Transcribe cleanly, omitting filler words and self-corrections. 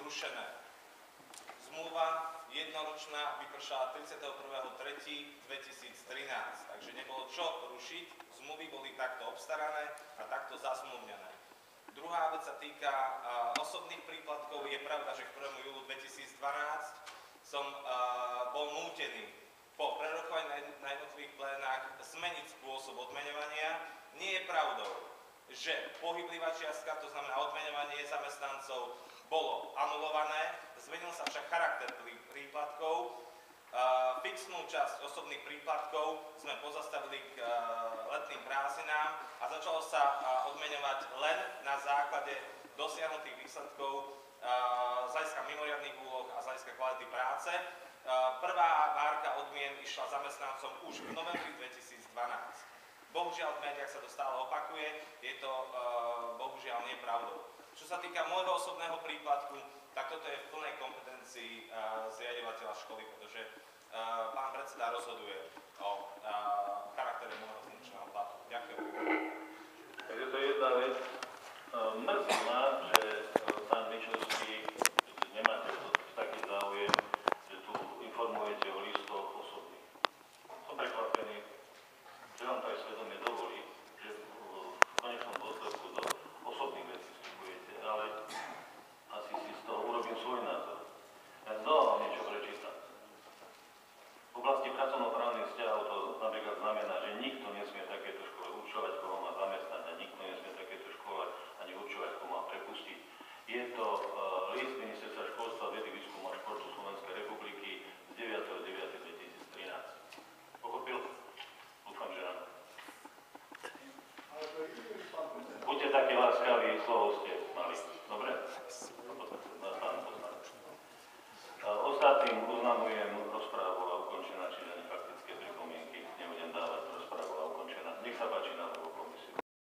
zrušené. Zmluva jednoročná vypršala 31.3.2013, takže nebolo čo rušiť, zmluvy boli takto obstarané a takto zazmluvnené. Druhá vec sa týka osobných príplatkov. Je pravda, že k 1. júlu 2012 som bol nútený po prerokovaní na jednotlivých plénach zmeniť spôsob odmeňovania. Nie je pravdou, že pohyblivá čiastka, to znamená odmeňovanie zamestnancov, bolo anulované, zmenil sa však charakter príplatkov. Fixnú časť osobných príplatkov sme pozastavili k letným prázdninám a začalo sa odmeňovať len na základe dosiahnutých výsledkov z hľadiska mimoriadnych úloh a z hľadiska kvality práce. Prvá várka odmien išla zamestnancom už v novembri 2012. Bohužiaľ v médiách sa to stále opakuje, je to bohužiaľ nepravdou. Čo sa týka môjho osobného príplatku, tak toto je v plnej kompetencii zriaďovateľa školy, pretože pán predseda rozhoduje o charaktere môjho funkčného platu. Ďakujem. Takže to je jedna vec. Mrzí ma, že pán Mičovský, nemáte taký záujem, že tu informujete o listoch osobných. Som prekvapený, že vám to aj svedomie dovolí, že v konečnom dôsledku do osobných vecí vstupujete, ale asi si z toho urobím svoj názor. Ja znova vám niečo prečítam. V oblasti pracovnoprávnych vzťahov to napríklad znamená, že nikto nesmie takéto škole určovať, koho má zamestnať a nikto nesmie takéto škole ani určovať, koho má prepustiť. Je to list Ministerstva školstva, vedy, výskumu a športu Slovenskej republiky z 9.9.2013. Pochopil? Dúfam, že áno. Buďte takí láskaví, slovo ste mali. Dobre? Ostatným oznamujem